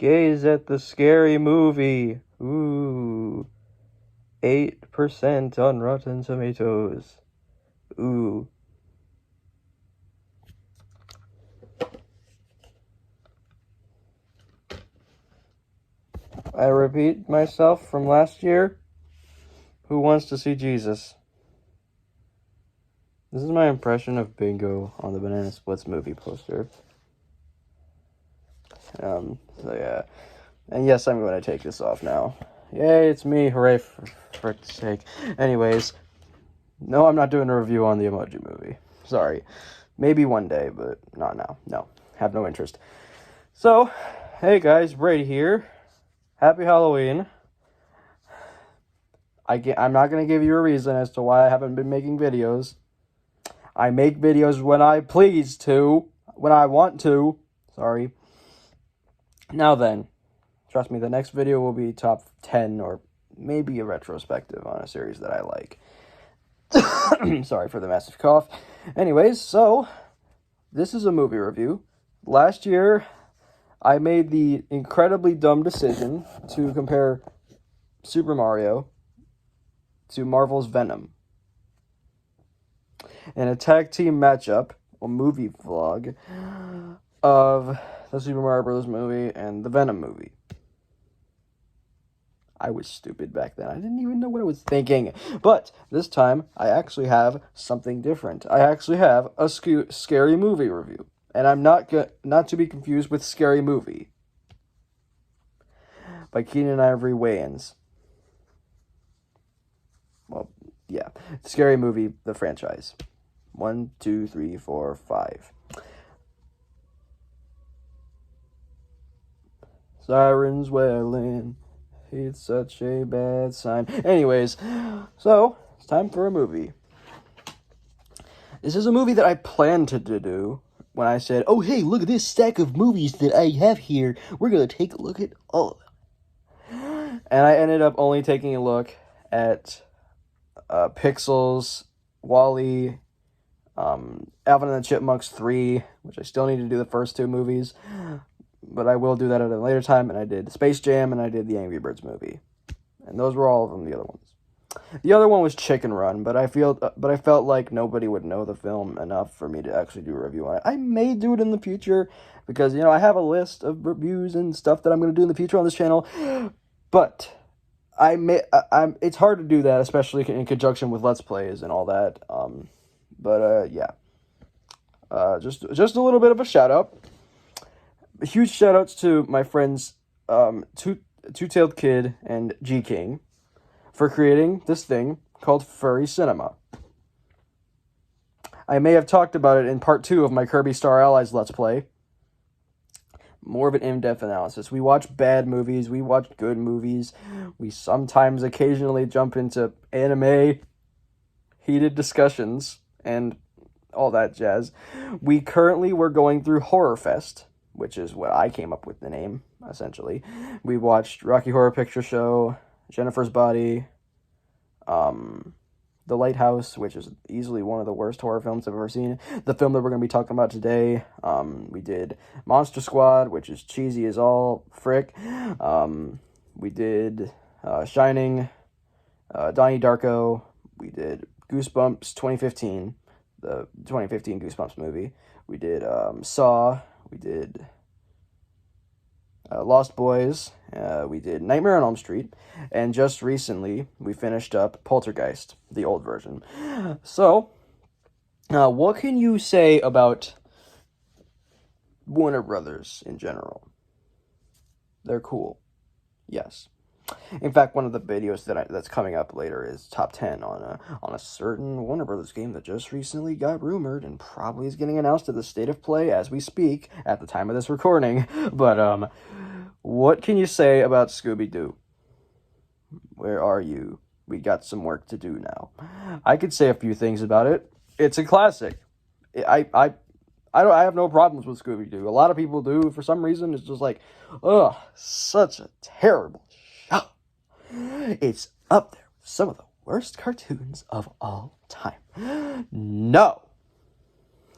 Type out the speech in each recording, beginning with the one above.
Gaze at the scary movie. Ooh. 8% on Rotten Tomatoes. Ooh. I repeat myself from last year. Who wants to see Jesus? This is my impression of Bingo on the Banana Splits movie poster. So yeah. And yes, I'm going to take this off now. Yay, it's me. Hooray, for frick's sake. Anyways, no, I'm not doing a review on the Emoji Movie. Sorry. Maybe one day, but not now. No, have no interest. So, hey guys, Brady here. Happy Halloween. I'm not going to give you a reason as to why I haven't been making videos. I make videos when I please to. When I want to. Sorry. Now then. Trust me, the next video will be top 10 or maybe a retrospective on a series that I like. Sorry for the massive cough. Anyways, so this is a movie review. Last year, I made the incredibly dumb decision to compare Super Mario to Marvel's Venom in a tag team matchup, a movie vlog, of the Super Mario Bros. Movie and the Venom movie. I was stupid back then. I didn't even know what I was thinking. But this time, I actually have something different. I actually have a scary movie review. And I'm not to be confused with Scary Movie by Keenan Ivory Wayans. Well, yeah. Scary Movie, the franchise. 1, 2, 3, 4, 5. Sirens wailing. It's such a bad sign. Anyways, so it's time for a movie. This is a movie that I planned to do when I said, oh, hey, look at this stack of movies that I have here. We're going to take a look at all of them. And I ended up only taking a look at Pixels, WALL-E, Alvin and the Chipmunks 3, which I still need to do the first two movies. But I will do that at a later time, and I did Space Jam, and I did the Angry Birds movie. And those were all of them, the other ones. The other one was Chicken Run, but I felt like nobody would know the film enough for me to actually do a review on it. I may do it in the future, because, I have a list of reviews and stuff that I'm going to do in the future on this channel, but it's hard to do that, especially in conjunction with Let's Plays and all that, yeah. Just a little bit of a shout-out. Huge shout-outs to my friends, Two-Tailed Kid and G-King, for creating this thing called Furry Cinema. I may have talked about it in part 2 of my Kirby Star Allies Let's Play. More of an in-depth analysis. We watch bad movies, we watch good movies, we sometimes occasionally jump into anime, heated discussions, and all that jazz. We're going through Horror Fest, which is what I came up with the name, essentially. We watched Rocky Horror Picture Show, Jennifer's Body, The Lighthouse, which is easily one of the worst horror films I've ever seen. The film that we're going to be talking about today, we did Monster Squad, which is cheesy as all frick. We did Shining, Donnie Darko. We did Goosebumps 2015, the 2015 Goosebumps movie. We did Saw. We did Lost Boys, we did Nightmare on Elm Street, and just recently we finished up Poltergeist, the old version. So, what can you say about Warner Brothers in general? They're cool. Yes. In fact, one of the videos that's coming up later is top 10 on a certain Warner Brothers game that just recently got rumored and probably is getting announced at the State of Play as we speak at the time of this recording. But what can you say about Scooby-Doo? Where are you? We got some work to do now. I could say a few things about it. It's a classic. I have no problems with Scooby-Doo. A lot of people do. For some reason, it's just like, ugh, such a terrible show. It's up there with some of the worst cartoons of all time. No.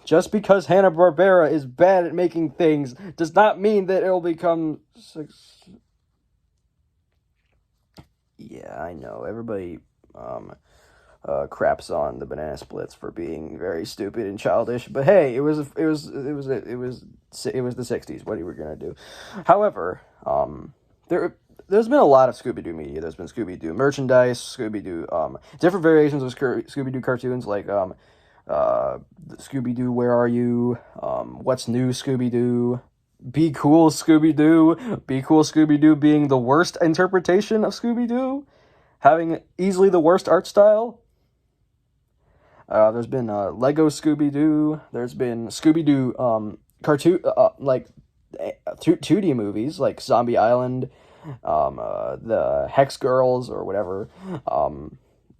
Just because Hanna-Barbera is bad at making things does not mean that it'll become... Yeah, I know. Everybody craps on the Banana Splits for being very stupid and childish, but hey, it was the 60s. What are we gonna do? However, there's been a lot of Scooby-Doo media. There's been Scooby-Doo merchandise, Scooby-Doo different variations of Scooby-Doo cartoons, like Scooby-Doo Where Are You? What's New Scooby-Doo? Be Cool Scooby-Doo. Be Cool Scooby-Doo being the worst interpretation of Scooby-Doo, having easily the worst art style. There's been Lego Scooby-Doo. There's been Scooby-Doo cartoon 2D movies like Zombie Island, the Hex Girls or whatever,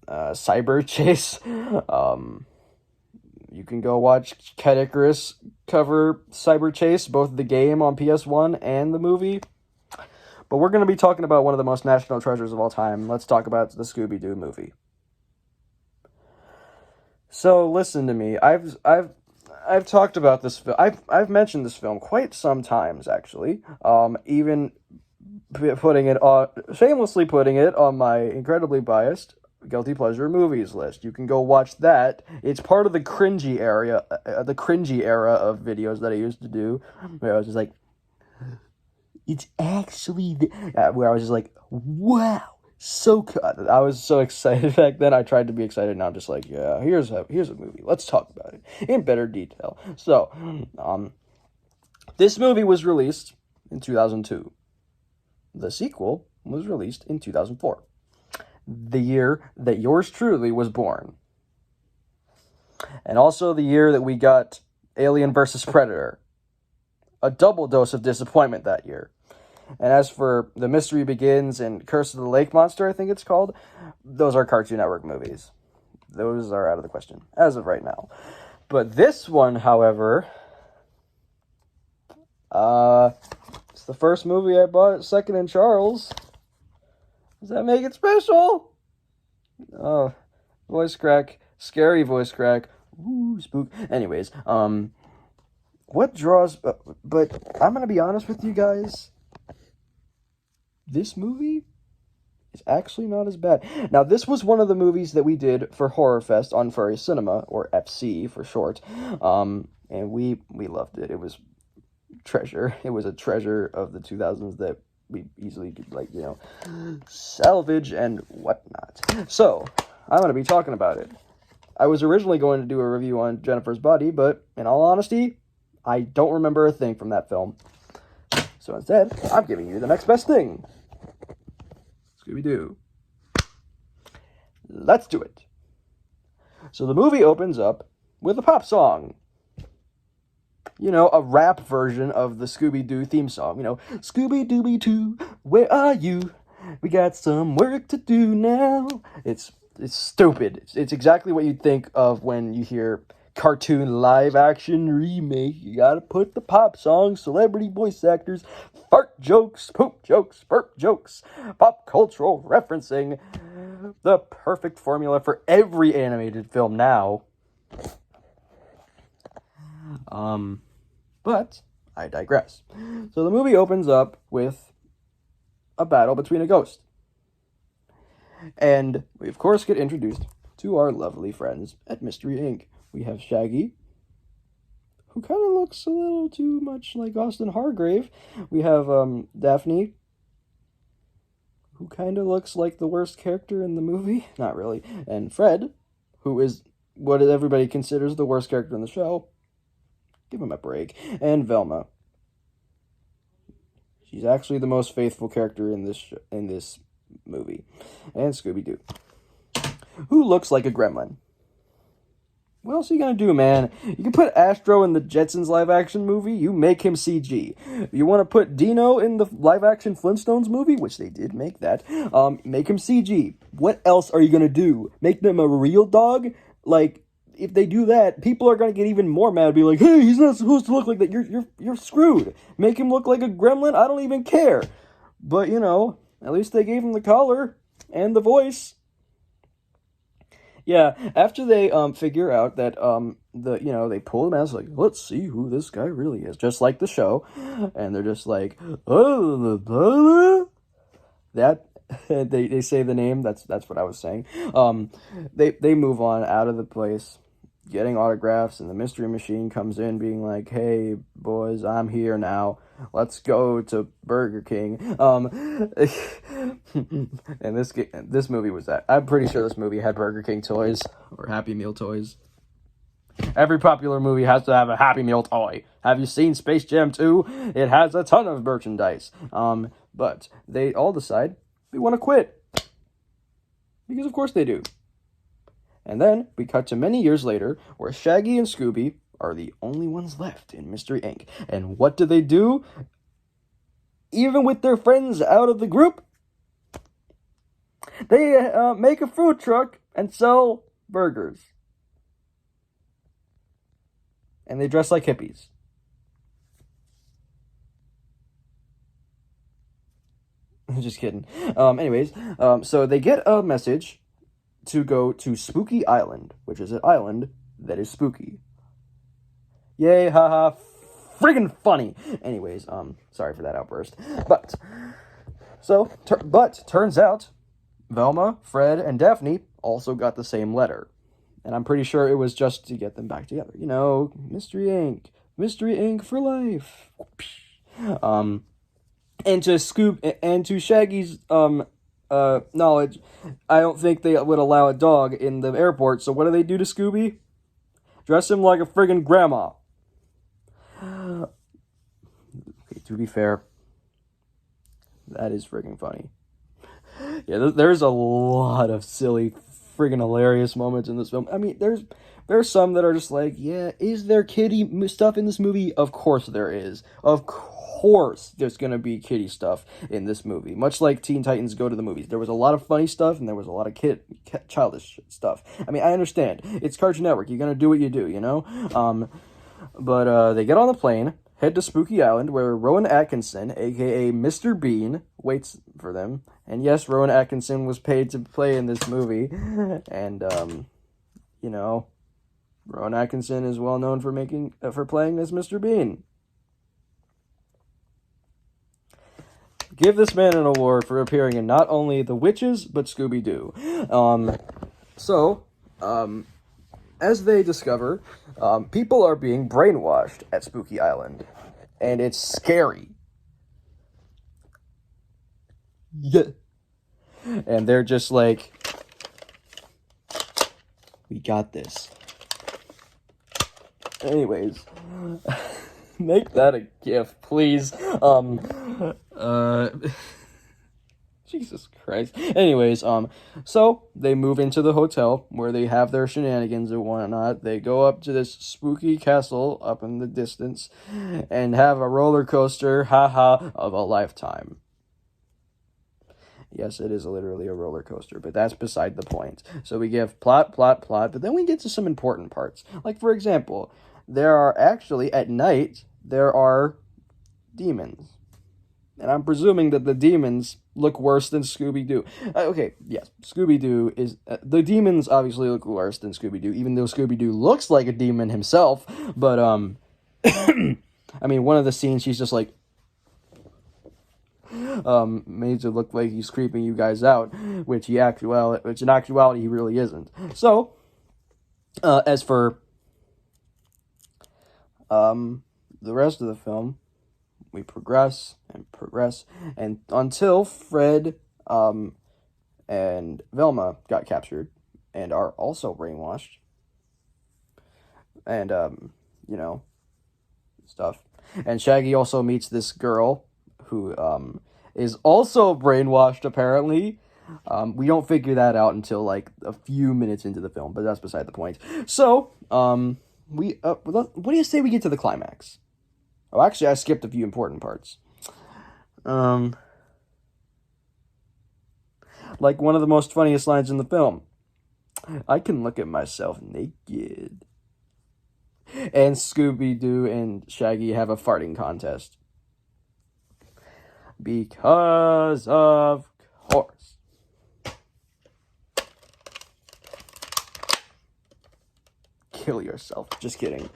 Cyber Chase. You can go watch Cat Icarus cover Cyber Chase, both the game on PS1 and the movie. But we're going to be talking about one of the most national treasures of all time. Let's talk about the Scooby-Doo movie. So listen to me. I've talked about this film. I've mentioned this film quite some times, actually. Even shamelessly putting it on my incredibly biased Guilty Pleasure Movies list. You can go watch that. It's part of the cringy era of videos that I used to do, where I was just like, it's actually where I was just like, wow, so good. I was so excited back then. I tried to be excited. Now I'm just like, yeah, here's a movie. Let's talk about it in better detail. So, this movie was released in 2002. The sequel was released in 2004. The year that yours truly was born. And also the year that we got Alien vs. Predator. A double dose of disappointment that year. And as for The Mystery Begins and Curse of the Lake Monster, I think it's called, those are Cartoon Network movies. Those are out of the question, as of right now. But this one, however, it's the first movie I bought at Second and Charles. Does that make it special? Oh, voice crack. Scary voice crack. Ooh, spook. Anyways, what draws... But I'm going to be honest with you guys. This movie is actually not as bad. Now, this was one of the movies that we did for Horror Fest on Furry Cinema, or FC for short. And we loved it. It was treasure. It was a treasure of the 2000s that we easily could, salvage and whatnot. So, I'm going to be talking about it. I was originally going to do a review on Jennifer's Body, but in all honesty, I don't remember a thing from that film. So instead, I'm giving you the next best thing. Scooby-Doo. Let's do it. So the movie opens up with a pop song. A rap version of the Scooby-Doo theme song. Scooby-Dooby-Doo, where are you? We got some work to do now. It's stupid. It's exactly what you'd think of when you hear cartoon live-action remake. You gotta put the pop songs, celebrity voice actors, fart jokes, poop jokes, burp jokes, pop cultural referencing. The perfect formula for every animated film now. But I digress. So the movie opens up with a battle between a ghost. And we, of course, get introduced to our lovely friends at Mystery Inc. We have Shaggy, who kind of looks a little too much like Austin Hargrave. We have Daphne, who kind of looks like the worst character in the movie. Not really. And Fred, who is what everybody considers the worst character in the show. Give him a break. And Velma. She's actually the most faithful character in this movie. And Scooby-Doo, who looks like a gremlin. What else are you gonna do, man? You can put Astro in the Jetsons live-action movie, you make him CG. You want to put Dino in the live-action Flintstones movie, which they did make that, make him CG. What else are you gonna do? Make them a real dog? If they do that, people are gonna get even more mad, be like, hey, he's not supposed to look like that, you're screwed. Make him look like a gremlin, I don't even care. But, at least they gave him the collar and the voice. Yeah, after they figure out that they pull the mask, like, let's see who this guy really is, just like the show, and they're just like, oh, that they say the name. That's what I was saying. They move on out of the place, getting autographs, and the mystery machine comes in, being like, "Hey boys, I'm here now. Let's go to Burger King." And this movie was that. I'm pretty sure this movie had Burger King toys or Happy Meal toys. Every popular movie has to have a Happy Meal toy. Have you seen Space Jam 2? It has a ton of merchandise. But they all decide they want to quit. Because of course they do. And then we cut to many years later, where Shaggy and Scooby are the only ones left in Mystery Inc. And what do? Even with their friends out of the group, they make a food truck and sell burgers. And they dress like hippies. Just kidding. So they get a message to go to Spooky Island, which is an island that is spooky. Yay, haha, friggin' funny. Anyways, sorry for that outburst. But turns out Velma, Fred, and Daphne also got the same letter. And I'm pretty sure it was just to get them back together. Mystery Inc. Mystery Inc. for life. And to Shaggy's knowledge, I don't think they would allow a dog in the airport. So what do they do to Scooby? Dress him like a friggin' grandma. Okay, to be fair, that is friggin' funny. Yeah, there's a lot of silly, friggin' hilarious moments in this film. I mean, there's some that are just like, yeah, is there kiddie stuff in this movie? Of course there is. Of course there's gonna be kiddie stuff in this movie. Much like Teen Titans Go to the Movies. There was a lot of funny stuff, and there was a lot of childish stuff. I mean, I understand. It's Cartoon Network. You're gonna do what you do, But they get on the plane, head to Spooky Island, where Rowan Atkinson, a.k.a. Mr. Bean, waits for them. And yes, Rowan Atkinson was paid to play in this movie. And, Rowan Atkinson is well known for playing as Mr. Bean. Give this man an award for appearing in not only The Witches, but Scooby-Doo. As they discover, people are being brainwashed at Spooky Island. And it's scary. Yeah. And they're just like, we got this. Anyways, make that a GIF, please. Jesus Christ. Anyways, so they move into the hotel where they have their shenanigans and whatnot. They go up to this spooky castle up in the distance and have a roller coaster, of a lifetime. Yes, it is literally a roller coaster, but that's beside the point. So we give plot, but then we get to some important parts. Like, for example, at night, there are demons. And I'm presuming that the demons look worse than Scooby-Doo. Okay, yes, Scooby-Doo is... the demons obviously look worse than Scooby-Doo, even though Scooby-Doo looks like a demon himself. But, I mean, one of the scenes, she's just like... made to look like he's creeping you guys out, which in actuality he really isn't. So, as for the rest of the film, we progress and until Fred and Velma got captured and are also brainwashed and stuff. And Shaggy also meets this girl who is also brainwashed, apparently. We don't figure that out until like a few minutes into the film, but that's beside the point. So, what do you say we get to the climax? Oh, actually, I skipped a few important parts. Like one of the most funniest lines in the film. I can look at myself naked. And Scooby-Doo and Shaggy have a farting contest. Because of course. kill yourself. Just kidding.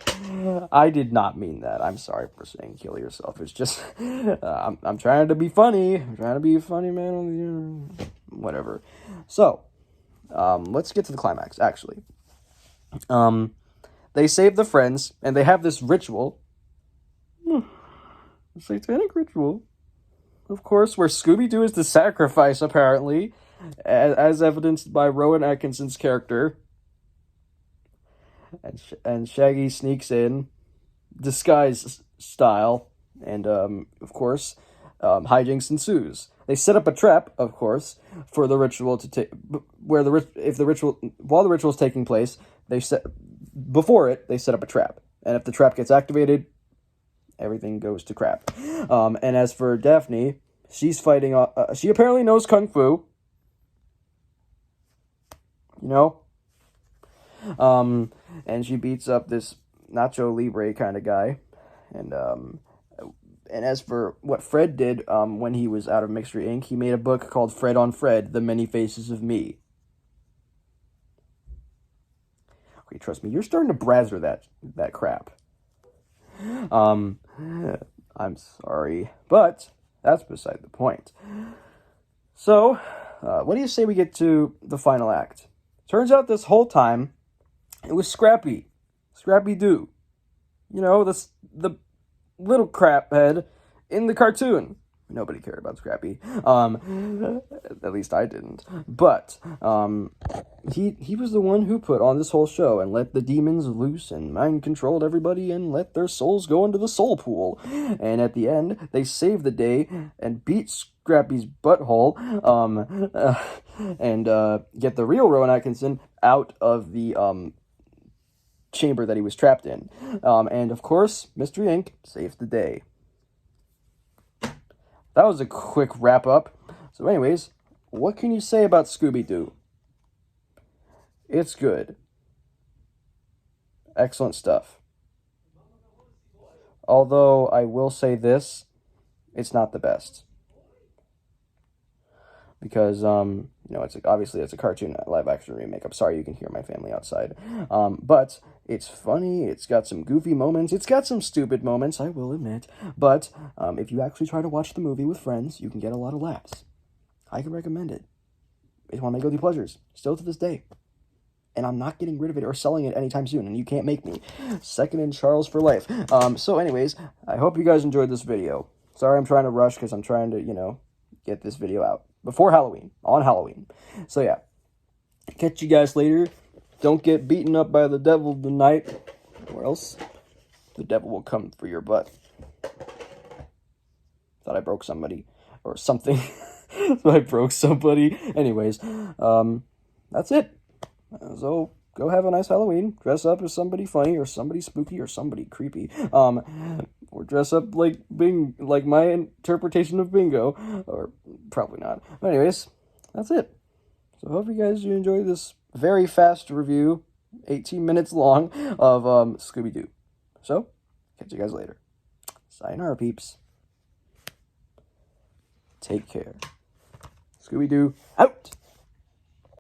I did not mean that. I'm sorry for saying kill yourself. It's just, I'm trying to be funny. I'm trying to be a funny man. Whatever. So, let's get to the climax, actually. They save the friends, and they have this ritual. A satanic ritual. Of course, where Scooby-Doo is the sacrifice, apparently, as evidenced by Rowan Atkinson's character. And Shaggy sneaks in, disguise style, and, of course, hijinks ensues. They set up a trap, of course, for the ritual to take, while the ritual is taking place, they set up a trap. And if the trap gets activated, everything goes to crap. And as for Daphne, she's fighting, she apparently knows Kung Fu. You know? And she beats up this Nacho Libre kind of guy. And as for what Fred did when he was out of Mystery Inc., he made a book called Fred on Fred, The Many Faces of Me. Okay, trust me, you're starting to brazzer that crap. I'm sorry, but that's beside the point. So, what do you say we get to the final act? Turns out this whole time, it was Scrappy-Doo. You know, the little crap head in the cartoon. Nobody cared about Scrappy. At least I didn't. But he was the one who put on this whole show and let the demons loose and mind controlled everybody and let their souls go into the soul pool. And at the end, they saved the day and beat Scrappy's butthole and get the real Rowan Atkinson out of the chamber that he was trapped in. And of course, Mystery Inc. saves the day. That was a quick wrap-up. So anyways, what can you say about Scooby-Doo? It's good. Excellent stuff. Although, I will say this, it's not the best. Because, obviously it's a cartoon live-action remake. I'm sorry you can hear my family outside. But it's funny, it's got some goofy moments, it's got some stupid moments, I will admit. But if you actually try to watch the movie with friends, you can get a lot of laughs. I can recommend it. It's one of my guilty pleasures, still to this day. And I'm not getting rid of it or selling it anytime soon, and you can't make me. Second in Charles for life. So anyways, I hope you guys enjoyed this video. Sorry I'm trying to rush, because I'm trying to, get this video out before Halloween, on Halloween. So yeah, catch you guys later. Don't get beaten up by the devil tonight, or else the devil will come for your butt. Thought I broke somebody, or something. I broke somebody. Anyways, that's it. So go have a nice Halloween. Dress up as somebody funny, or somebody spooky, or somebody creepy. Or dress up like my interpretation of Bingo, or probably not. But anyways, that's it. So hope you guys enjoy this very fast review, 18 minutes long, of Scooby-Doo. So, catch you guys later. Sayonara, peeps. Take care. Scooby-Doo, out!